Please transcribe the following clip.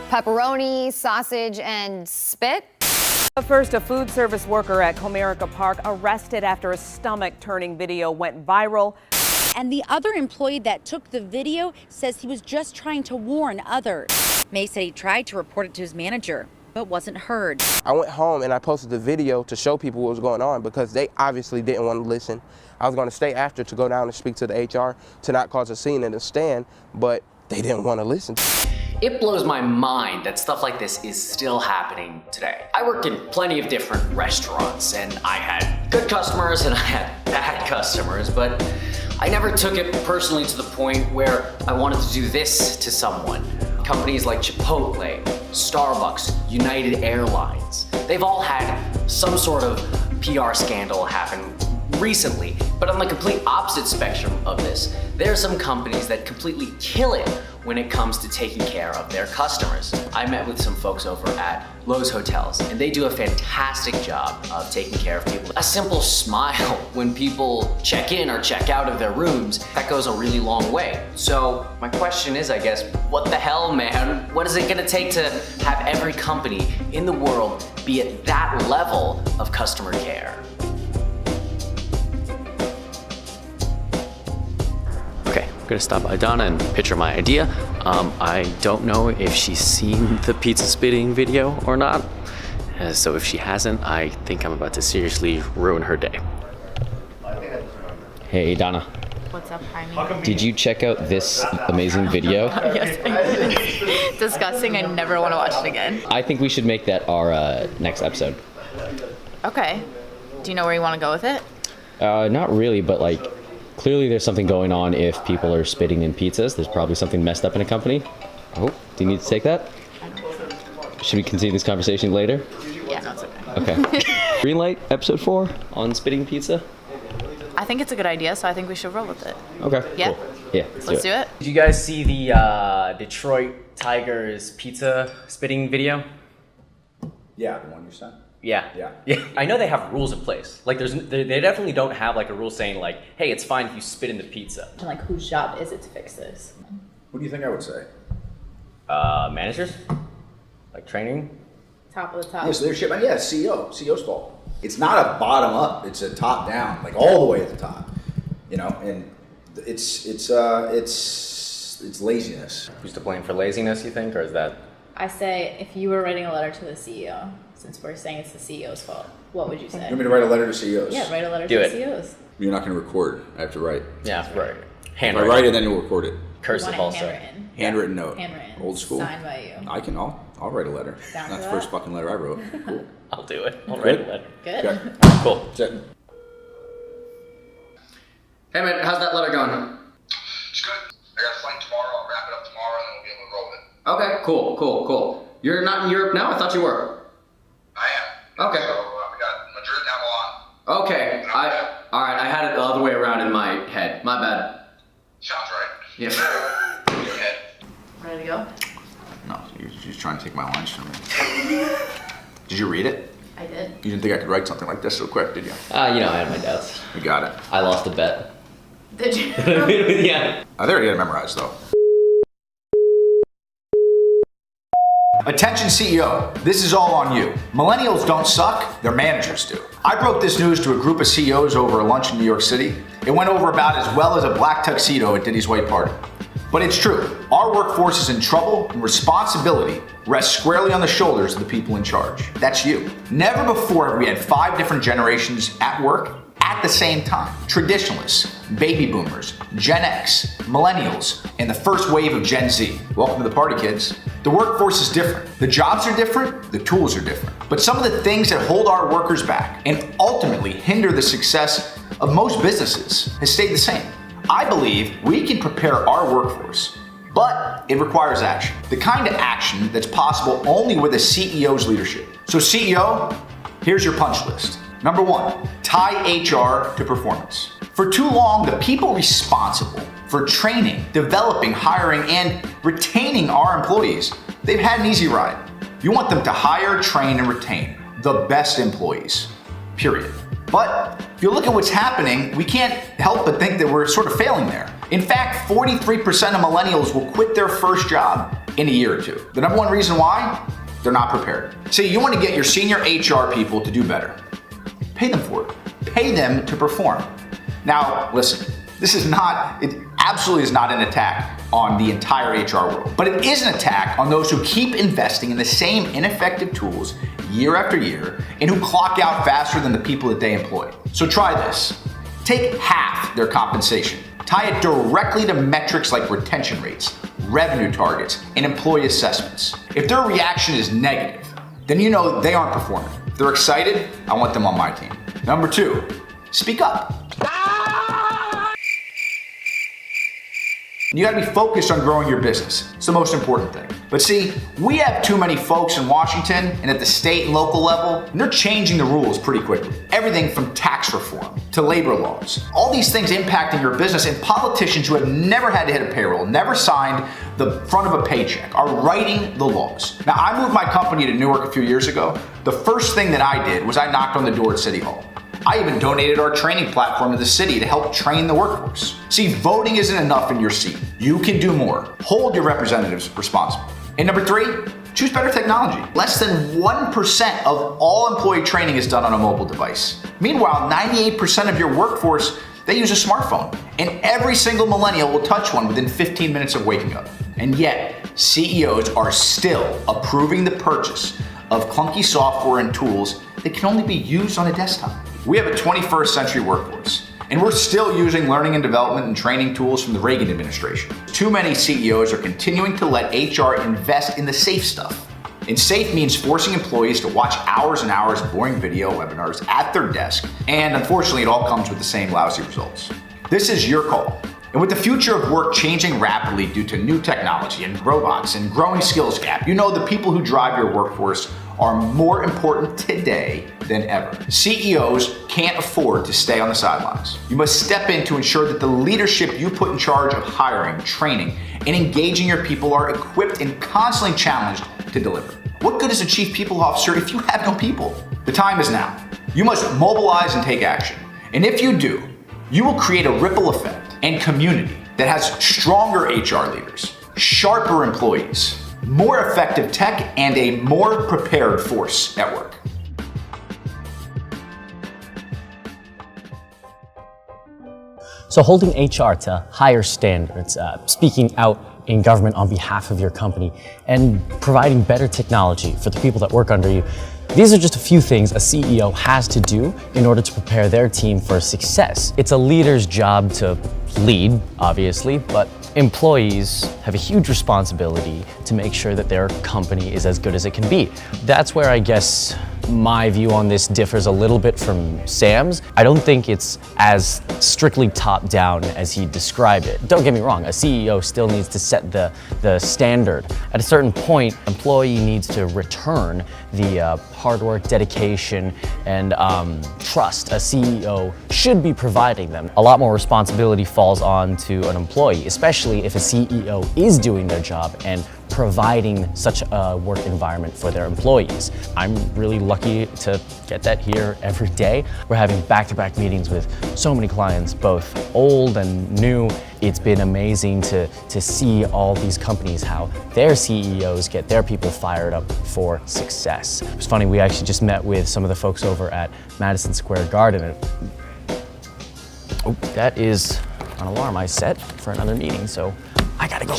pepperoni, sausage, and spit. First, a food service worker at Comerica Park arrested after a stomach-turning video went viral. And the other employee that took the video says he was just trying to warn others. May said he tried to report it to his manager, but wasn't heard. I went home and I posted the video to show people what was going on because they obviously didn't want to listen. I was going to stay after to go down and speak to the HR to not cause a scene in the stand, but they didn't want to listen. It blows my mind that stuff like this is still happening today. I worked in plenty of different restaurants and I had good customers and I had bad customers, but I never took it personally to the point where I wanted to do this to someone. Companies like Chipotle, Starbucks, United Airlines, they've all had some sort of PR scandal happen recently. But on the complete opposite spectrum of this, there are some companies that completely kill it when it comes to taking care of their customers. I met with some folks over at Lowe's Hotels, and they do a fantastic job of taking care of people. A simple smile when people check in or check out of their rooms, that goes a really long way. So my question is, I guess, what the hell, man? What is it gonna take to have every company in the world be at that level of customer care? Okay, I'm gonna stop by Donna and pitch her my idea. I don't know if she's seen the pizza spitting video or not. So if she hasn't, I think I'm about to seriously ruin her day. Hey, Donna. What's up, Jaime? Did you check out this amazing video? Yes, I did. It's disgusting. I never want to watch it again. I think we should make that our next episode. Okay. Do you know where you want to go with it? Not really, but like, clearly there's something going on if people are spitting in pizzas. There's probably something messed up in a company. Oh, do you need to take that? Should we continue this conversation later? Yeah, no, it's okay. Okay. Green light, episode 4 on spitting pizza? I think it's a good idea, so I think we should roll with it. Okay. Yeah? Cool. Yeah, Let's do it. Did you guys see the Detroit Tigers pizza spitting video? Yeah, the one you sent. Yeah. I know they have rules in place. Like, they definitely don't have like a rule saying like, hey, it's fine if you spit in the pizza. And like, whose job is it to fix this? What do you think I would say? Managers? Like training? Top of the top. Yes, leadership. And yeah, CEO's fault. It's not a bottom up. It's a top down, like all the way at the top. You know, and it's laziness. Who's to blame for laziness, you think, or is that? I say, if you were writing a letter to the CEO, since we're saying it's the CEO's fault, what would you say? You want me to write a letter to CEOs? Yeah, write a letter Do to it. the CEOs. You're not going to record. I have to write. Yeah, right. If I Handwritten. write it, then you'll record it. Cursive You want it also. handwritten. Handwritten note. Handwritten. Old school. Signed by you. I'll write a letter. Down Not for the that? first fucking letter I wrote. Cool. I'll do it. I'll write a letter. Good. Okay. Cool. That's it. Hey man, how's that letter going? It's good. I got a flight tomorrow. I'll wrap it up tomorrow and then we'll be able to roll with it. Okay, cool. You're not in Europe now? I thought you were. I am. Okay. So we got Madrid now Milan. Okay, alright, I had it the other way around in my head. My bad. Sounds right. Yeah. Go ahead. Ready to go? No, you're just trying to take my lines from me. Did you read it? I did. You didn't think I could write something like this so quick, did you? I had my doubts. You got it. I lost a bet. Did you? Yeah. I already had it memorized though. Attention CEO, this is all on you. Millennials don't suck, their managers do. I broke this news to a group of CEOs over a lunch in New York City. It went over about as well as a black tuxedo at Diddy's white party. But it's true, our workforce is in trouble and responsibility rests squarely on the shoulders of the people in charge. That's you. Never before have we had 5 different generations at work at the same time. Traditionalists, baby boomers, Gen X, millennials, and the first wave of Gen Z. Welcome to the party, kids. The workforce is different. The jobs are different, the tools are different. But some of the things that hold our workers back and ultimately hinder the success of most businesses has stayed the same. I believe we can prepare our workforce, but it requires action. The kind of action that's possible only with a CEO's leadership. So CEO, here's your punch list. Number 1, tie HR to performance. For too long, the people responsible for training, developing, hiring, and retaining our employees, they've had an easy ride. You want them to hire, train, and retain the best employees, period. But if you look at what's happening, we can't help but think that we're sort of failing there. In fact, 43% of millennials will quit their first job in a year or two. The number one reason why? They're not prepared. See, you want to get your senior HR people to do better. Pay them for it. Pay them to perform. Now, listen, it absolutely is not an attack on the entire HR world, but it is an attack on those who keep investing in the same ineffective tools year after year and who clock out faster than the people that they employ. So try this. Take half their compensation. Tie it directly to metrics like retention rates, revenue targets, and employee assessments. If their reaction is negative, then you know they aren't performing. If they're excited, I want them on my team. Number 2, speak up. You gotta be focused on growing your business. It's the most important thing. But see, we have too many folks in Washington and at the state and local level, and they're changing the rules pretty quickly. Everything from tax reform to labor laws. All these things impacting your business, and politicians who have never had to hit a payroll, never signed the front of a paycheck, are writing the laws. Now, I moved my company to Newark a few years ago. The first thing that I did was I knocked on the door at City Hall. I even donated our training platform to the city to help train the workforce. See, voting isn't enough in your seat. You can do more. Hold your representatives responsible. And number 3, choose better technology. Less than 1% of all employee training is done on a mobile device. Meanwhile, 98% of your workforce, they use a smartphone. And every single millennial will touch one within 15 minutes of waking up. And yet, CEOs are still approving the purchase of clunky software and tools that can only be used on a desktop. We have a 21st century workforce, and we're still using learning and development and training tools from the Reagan administration. Too many CEOs are continuing to let HR invest in the safe stuff. And safe means forcing employees to watch hours and hours of boring video webinars at their desk, and unfortunately it all comes with the same lousy results. This is your call. And with the future of work changing rapidly due to new technology and robots and growing skills gap, you know the people who drive your workforce are more important today than ever. CEOs can't afford to stay on the sidelines. You must step in to ensure that the leadership you put in charge of hiring, training, and engaging your people are equipped and constantly challenged to deliver. What good is a chief people officer if you have no people? The time is now. You must mobilize and take action. And if you do, you will create a ripple effect and community that has stronger HR leaders, sharper employees, more effective tech, and a more prepared force at work. So holding HR to higher standards, speaking out in government on behalf of your company, and providing better technology for the people that work under you, these are just a few things a CEO has to do in order to prepare their team for success. It's a leader's job to lead, obviously, but employees have a huge responsibility to make sure that their company is as good as it can be. That's where I guess my view on this differs a little bit from Sam's. I don't think it's as strictly top-down as he described it. Don't get me wrong, a CEO still needs to set the standard. At a certain point, employee needs to return the hard work, dedication, and trust a CEO should be providing them. A lot more responsibility falls on to an employee, especially if a CEO is doing their job and providing such a work environment for their employees. I'm really lucky to get that here every day. We're having back-to-back meetings with so many clients, both old and new. It's been amazing to see all these companies, how their CEOs get their people fired up for success. It was funny, we actually just met with some of the folks over at Madison Square Garden. Oh, that is an alarm I set for another meeting, so I gotta go.